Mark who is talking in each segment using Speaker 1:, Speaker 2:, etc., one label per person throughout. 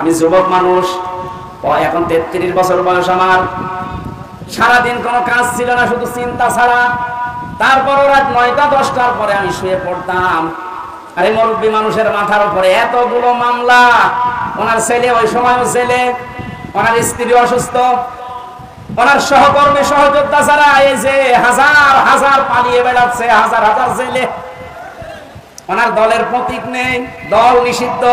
Speaker 1: আমি যুবক মানুষ, এখন 33 বছর বয়স আমার। সারাদিন কোনো কাজ ছিল না, শুধু চিন্তা ছাড়া। তারপর রাত 9টা 10টার পরে আমি শুয়ে পড়তাম। আরে মুরব্বী মানুষের মাথার উপরে এতগুলো মামলা। ওনার ছেলে ওই সময়ও ছেলে, ওনার স্ত্রী অসুস্থ, ওনার সহকর্মী সহযোদ্ধা ছাড়া এই যে হাজার হাজার পালিয়ে বেড়াচ্ছে, হাজার হাজার ছেলে। ওনার দলের প্রতীক নেই, দল নিষিদ্ধ।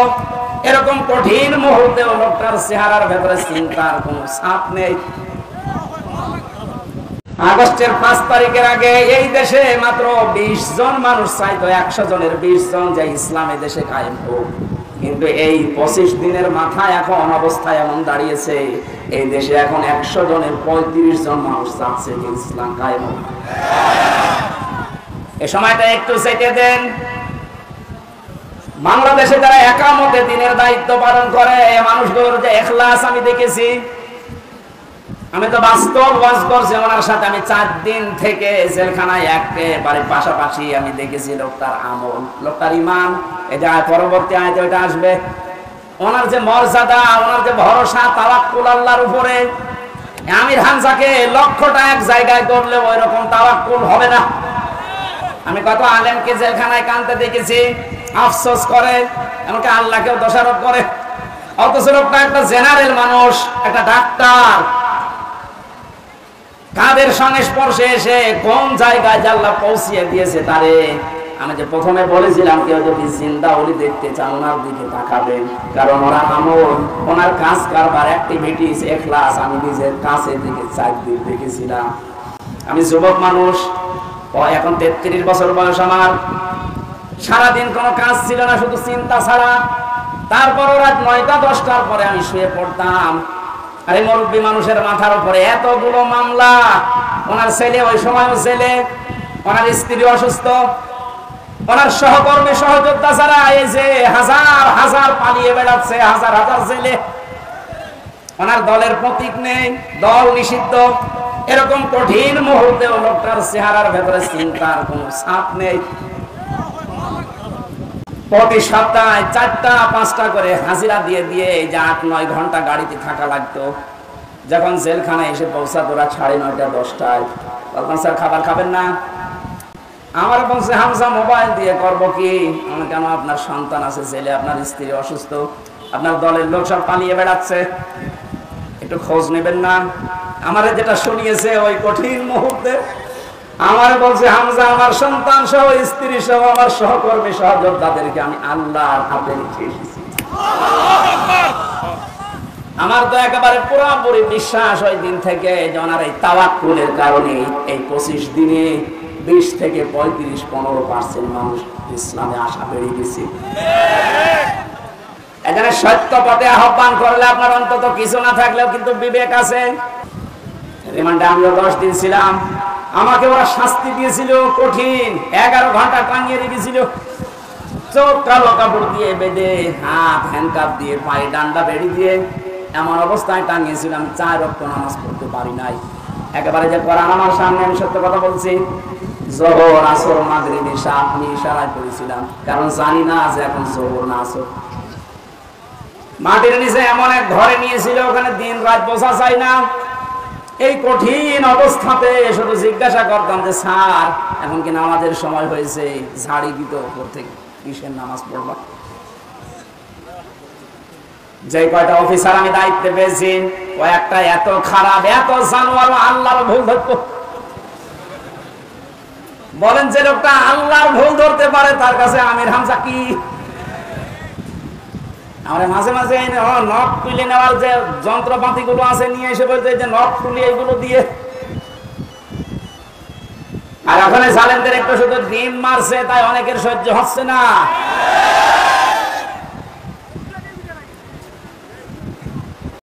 Speaker 1: এরকম কঠিন মুহূর্তে লোকটার চেহারার ভেতরে চিন্তার কোনো ছাপ নেই। আগস্টের 5 তারিখের আগে এই দেশে মাত্র 20 জন মানুষ চাইতো 100 জনের 20 জন যে ইসলামী দেশে কায়েম হোক। কিন্তু এই 25 দিনের মাথায় এখন অবস্থা এমন দাঁড়িয়েছে, এই দেশে এখন 100 জনের 35 জন মানুষ চাচ্ছে যে ইসলাম কায়েম হোক। এই সময়টা একটু চেটে দেন। বাংলাদেশে যারা একামতে দিনের দায়িত্ব পালন করে মানুষগুলোর যে ইখলাস আমি দেখেছি। আমি তো বাস্তব ওয়াজ করছি ওনার সাথে। আমি 4 দিন থেকে জেলখানায় একেবারে পাশাপাশি আমি দেখেছি লোকটার আমল, লোকটার ঈমান। এটা পরবর্তী আয়াতে ওটা আসবে। ওনার যে মর্যাদা, ওনার যে ভরসা, তাওয়াক্কুল আল্লাহর উপরে। আমির হামজাকে লক্ষটা এক জায়গায় করলে ওই রকম তাওয়াক্কুল হবে না। আমি কত আলেমকে জেলখানায় কাঁদতে দেখেছি, আফসোস করে, এমনকি আল্লাহকেও দোষারোপ করে। অথচ লোকটা একটা জেনারেল মানুষ, একটা ডাক্তার। কাদের সংস্পর্শে এসে কোন জায়গায় আল্লাহ পৌঁছিয়ে দিয়েছে তারে। আমি যে প্রথমে বলেছিলাম কেউ যদি জিন্দা ওলি দেখতে চান ওনার দিকে তাকাবেন, কারণ ওনার আমল, ওনার কাজ কারবার, অ্যাক্টিভিটিস, ইখলাস আমি নিজের কাছে থেকে 4 দিন দেখেছিলাম। আমি যুবক মানুষ, এখন 33 বছর বয়স আমার। সারাদিন কোনো কাজ ছিল না, শুধু চিন্তা ছাড়া। তারপর রাত 9টা 10টার পরে আমি শুয়ে পড়তাম। আরে মুরব্বী মানুষের মাথার উপরে এতগুলো মামলা। ওনার ছেলে ওই সময়ও ছেলে, ওনার স্ত্রী অসুস্থ, ওনার সহকর্মী সহযোদ্ধা ছাড়া এই যে হাজার হাজার পালিয়ে বেড়াচ্ছে, হাজার হাজার ছেলে। ওনার দলের প্রতীক নেই, দল নিষিদ্ধ। এরকম কঠিন মুহূর্তে লোকটার চেহারার ভেতরে চিন্তার কোনো ছাপ নেই। প্রতি সপ্তাহে 4টা 5টা করে হাজিরা দিয়ে দিয়ে এই যে 8-9 ঘন্টা গাড়িতে থাকা লাগতো। যখন জেলখানায় এসে পৌঁছাতো রাত 9:30 10টায়, তখন স্যার খাবার খাবেন না? আমার বলছে হামজা মোবাইল দিয়ে করবো কি? আমি কেন, আপনার সন্তান আছে, ছেলে, আপনার স্ত্রী অসুস্থ, আপনার দলের লোক সব পালিয়ে বেড়াচ্ছে, একটু খোঁজ নেবেন না? আমার যেটা শুনিয়েছে ওই কঠিন মুহূর্তে আমার বলছে হামজা আমার সন্তান সহ, স্ত্রী সহ, আমার সহকর্মী সহযোদ্ধাদেরকে আমি আল্লাহর হাতে রেখে এসেছি। আমার তো একেবারে পুরোপুরি বিশ্বাস ওই দিন থেকে যে ওনার এই তাওয়াক্কুলের কারণে এই 25 দিনে 20 থেকে 35-15% মানুষ ইসলামে আসা বেড়ে গেছে। এখানে সত্য পথে আহ্বান করলে আপনার অন্তত কিছু না থাকলেও কিন্তু বিবেক আছে। রিমান্ডে আমিও 10 দিন ছিলাম। আমাকে ওরা শাস্তি দিয়েছিল কঠিন, 11 ঘন্টা টাঙিয়ে রেখেছিল। চোখ কালো কাপড় দিয়ে বেঁধে, হাত হ্যান্ডকাপ দিয়ে, পায়ে ডান্ডা বেড়ি দিয়ে এমন অবস্থায় টাঙিয়েছিলাম 4 ওয়াক্ত নামাজ পড়তে পারি নাই। একেবারে যে কোরআন আমার সামনে, আমি সত্য কথা বলছি, যোহর আসর মাগরিব ইশা আমি ইশারায় পড়েছিলাম, কারণ জানি না যে এখন যোহর না আসর। মাটির নিচে এমন এক ঘরে নিয়েছিল, ওখানে দিন রাত বোঝা যায় না। এই কঠিন অবস্থাতে শুধু জিজ্ঞাসা করতাম যে স্যার এখন কি নামাজের সময় হয়েছে, ঝাড়ি দিত উপর থেকে, কিসের নামাজ পড়বা? যে কয়টা অফিসার আমি দায়িত্বে পেয়েছি ও একটা এত খারাপ, এত জানোয়ার, আল্লাহর ভুল ধরতো। বলেন যে লোকটা আল্লাহর ভুল ধরতে পারে তার কাছে আমির হামজা কি? আমরা মাঝে মাঝে নখ তুলে নেওয়ার যে যন্ত্রপাতি গুলো আছে নিয়ে এসে বলতে যে নখ তুলি এগুলো দিয়ে, আর ওখানে জালেমদের একটু শুধু ডিম মারছে তাই অনেকের সহ্য হচ্ছে না।